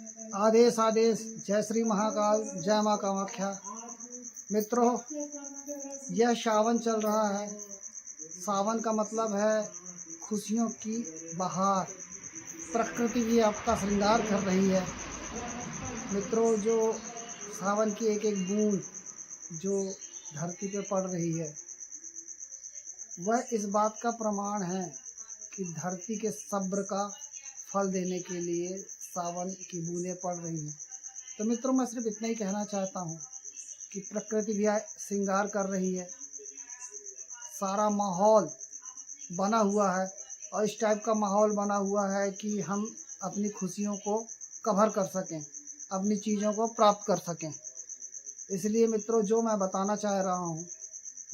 आदेश आदेश। जय श्री महाकाल, जय माँ कामाख्या। मित्रों, यह सावन चल रहा है। सावन का मतलब है खुशियों की बहार। प्रकृति भी आपका श्रृंगार कर रही है। मित्रों, जो सावन की एक एक बूंद जो धरती पे पड़ रही है, वह इस बात का प्रमाण है कि धरती के सब्र का फल देने के लिए सावन की बूंदें पड़ रही हैं। तो मित्रों, मैं सिर्फ इतना ही कहना चाहता हूँ कि प्रकृति भी श्रृंगार कर रही है। सारा माहौल बना हुआ है और इस टाइप का माहौल बना हुआ है कि हम अपनी खुशियों को कवर कर सकें, अपनी चीज़ों को प्राप्त कर सकें। इसलिए मित्रों, जो मैं बताना चाह रहा हूँ,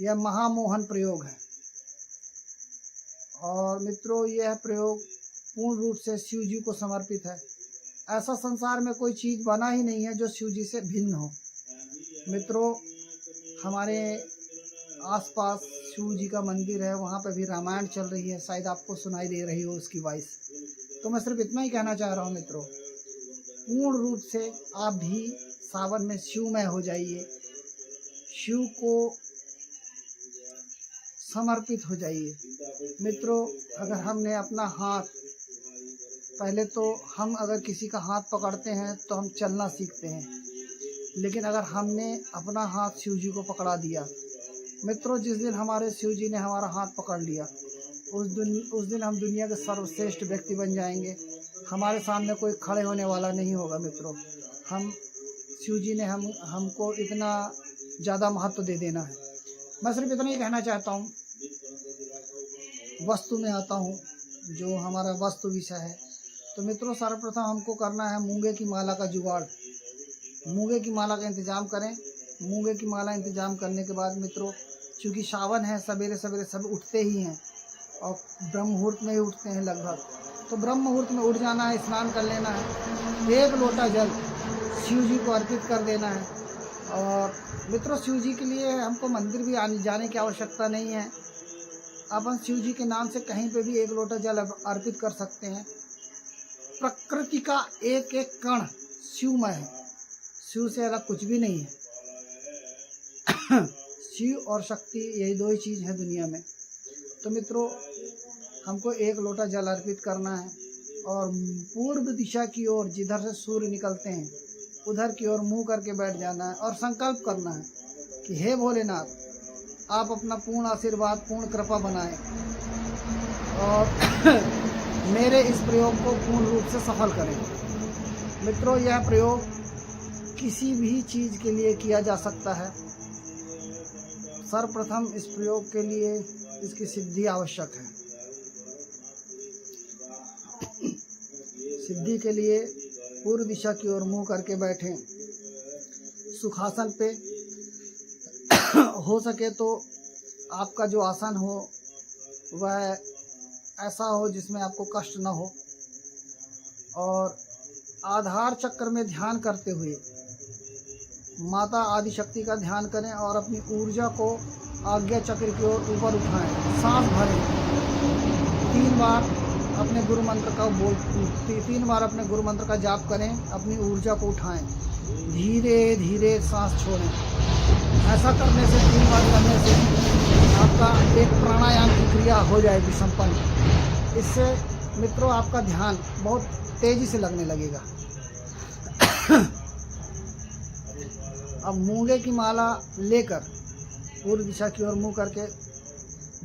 यह महामोहन प्रयोग है। और मित्रों, यह प्रयोग पूर्ण रूप से शिव जी को समर्पित है। ऐसा संसार में कोई चीज़ बना ही नहीं है जो शिव जी से भिन्न हो। मित्रों, हमारे आसपास शिव जी का मंदिर है, वहाँ पे भी रामायण चल रही है। शायद आपको सुनाई दे रही हो उसकी वॉइस। तो मैं सिर्फ इतना ही कहना चाह रहा हूँ मित्रों, पूर्ण रूप से आप भी सावन में शिवमय हो जाइए, शिव को समर्पित हो जाइए। मित्रों, अगर हमने अपना हाथ, पहले तो हम अगर किसी का हाथ पकड़ते हैं तो हम चलना सीखते हैं, लेकिन अगर हमने अपना हाथ शिव जी को पकड़ा दिया, मित्रों, जिस दिन हमारे शिव जी ने हमारा हाथ पकड़ लिया, उस दिन हम दुनिया के सर्वश्रेष्ठ व्यक्ति बन जाएंगे। हमारे सामने कोई खड़े होने वाला नहीं होगा। मित्रों, हम शिव जी ने हमको इतना ज़्यादा महत्व दे देना है। मैं सिर्फ इतना ही कहना चाहता हूँ। वस्तु में आता हूँ, जो हमारा वस्तु विषय है। तो मित्रों, सर्वप्रथम हमको करना है मूंगे की माला का जुगाड़। मूंगे की माला का इंतज़ाम करें। मूंगे की माला इंतज़ाम करने के बाद मित्रों, चूँकि सावन है, सवेरे सवेरे सब उठते ही हैं और ब्रह्म मुहूर्त में ही उठते हैं लगभग। तो ब्रह्म मुहूर्त में उठ जाना है, स्नान कर लेना है, 1 लोटा जल शिव जी को अर्पित कर देना है। और मित्रों, शिव जी के लिए हमको मंदिर भी जाने की आवश्यकता नहीं है। अपन शिव जी के नाम से कहीं पे भी 1 लोटा जल अर्पित कर सकते हैं। प्रकृति का एक एक कण शिवमय है। शिव से अलग कुछ भी नहीं है। शिव और शक्ति, यही 2 ही चीज़ है दुनिया में। तो मित्रों, हमको 1 लोटा जल अर्पित करना है और पूर्व दिशा की ओर, जिधर से सूर्य निकलते हैं, उधर की ओर मुंह करके बैठ जाना है और संकल्प करना है कि हे भोलेनाथ, आप अपना पूर्ण आशीर्वाद, पूर्ण कृपा बनाएं और मेरे इस प्रयोग को पूर्ण रूप से सफल करें। मित्रों, यह प्रयोग किसी भी चीज़ के लिए किया जा सकता है। सर्वप्रथम इस प्रयोग के लिए इसकी सिद्धि आवश्यक है। सिद्धि के लिए पूर्व दिशा की ओर मुंह करके बैठें, सुखासन पे। हो सके तो आपका जो आसन हो वह ऐसा हो जिसमें आपको कष्ट न हो, और आधार चक्र में ध्यान करते हुए माता आदि शक्ति का ध्यान करें और अपनी ऊर्जा को आज्ञा चक्र की ओर ऊपर उठाएं। सांस भरें। 3 बार अपने गुरु मंत्र का 3 बार अपने गुरु मंत्र का जाप करें। अपनी ऊर्जा को उठाएं, धीरे धीरे सांस छोड़ें। ऐसा करने से 3 बार करने से आपका एक प्राणायाम की क्रिया हो जाएगी संपन्न। इससे मित्रों, आपका ध्यान बहुत तेजी से लगने लगेगा। अब मूंगे की माला लेकर पूर्व दिशा की ओर मुंह करके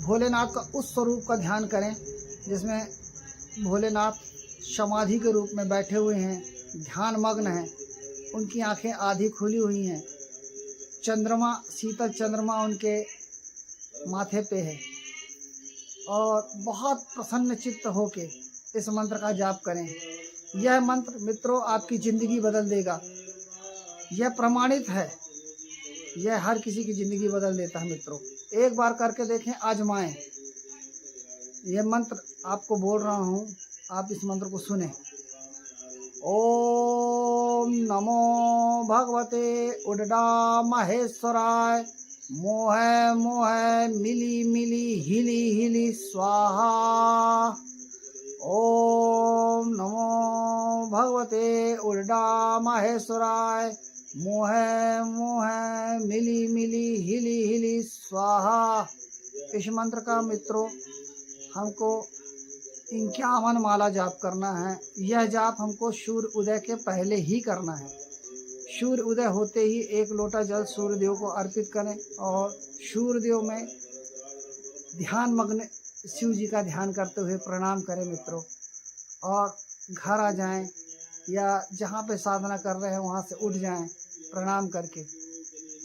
भोलेनाथ का उस स्वरूप का ध्यान करें जिसमें भोलेनाथ समाधि के रूप में बैठे हुए हैं, ध्यान मग्न हैं। उनकी आंखें आधी खुली हुई हैं। चंद्रमा, शीतल चंद्रमा उनके माथे पे है और बहुत प्रसन्न चित्त होके इस मंत्र का जाप करें। यह मंत्र मित्रों आपकी ज़िंदगी बदल देगा। यह प्रमाणित है। यह हर किसी की ज़िंदगी बदल देता है। मित्रों, एक बार करके देखें, आजमाएं। यह मंत्र आपको बोल रहा हूँ, आप इस मंत्र को सुने। ओम नमो भगवते उडडा महेश्वराय, मोहे मोहे मिली मिली हिली हिली स्वाहा। ओम नमो भगवते ते उड़ा माहेश्वराय, मोहे मोहे मिली मिली हिली हिली स्वाहा। इस मंत्र का मित्रों हमको 51 माला जाप करना है। यह जाप हमको सूर्य उदय के पहले ही करना है। सूर्य उदय होते ही 1 लोटा जल सूर्यदेव को अर्पित करें और सूर्यदेव में ध्यान मग्न शिव जी का ध्यान करते हुए प्रणाम करें मित्रों, और घर आ जाएं या जहाँ पे साधना कर रहे हैं वहाँ से उठ जाएं प्रणाम करके।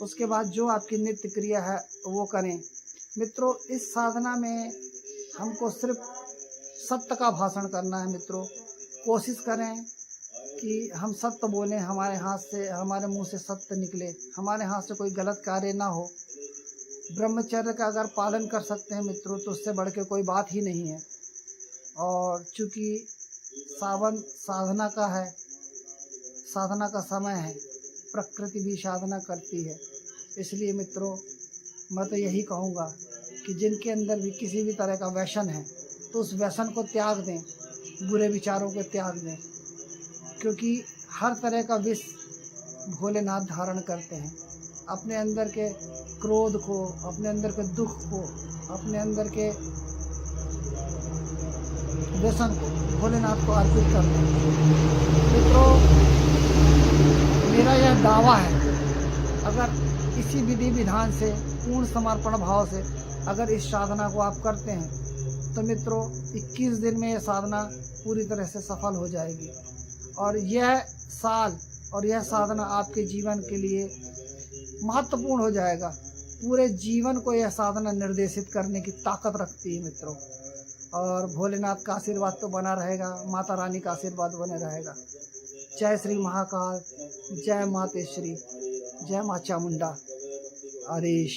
उसके बाद जो आपकी नित्य क्रिया है वो करें मित्रों। इस साधना में हमको सिर्फ सत्य का भाषण करना है मित्रों। कोशिश करें कि हम सत्य बोलें, हमारे हाथ से, हमारे मुंह से सत्य निकले, हमारे हाथ से कोई गलत कार्य ना हो। ब्रह्मचर्य का अगर पालन कर सकते हैं मित्रों तो उससे बढ़ के कोई बात ही नहीं है। और चूँकि सावन साधना का है, साधना का समय है, प्रकृति भी साधना करती है, इसलिए मित्रों मैं तो यही कहूँगा कि जिनके अंदर भी किसी भी तरह का व्यसन है तो उस व्यसन को त्याग दें, बुरे विचारों को त्याग दें, क्योंकि हर तरह का विष भोलेनाथ धारण करते हैं। अपने अंदर के क्रोध को, अपने अंदर के दुख को, अपने अंदर के व्यसन को भोलेनाथ को अर्पित कर दें। मित्रों मेरा यह दावा है, अगर इसी विधि विधान से पूर्ण समर्पण भाव से अगर इस साधना को आप करते हैं तो मित्रों 21 दिन में यह साधना पूरी तरह से सफल हो जाएगी। और यह साल और यह साधना आपके जीवन के लिए महत्वपूर्ण हो जाएगा। पूरे जीवन को यह साधना निर्देशित करने की ताकत रखती है मित्रों। और भोलेनाथ का आशीर्वाद तो बना रहेगा, माता रानी का आशीर्वाद बने रहेगा। जय श्री महाकाल, जय मातेश्वरी, जय माँ चामुंडा। हरीश।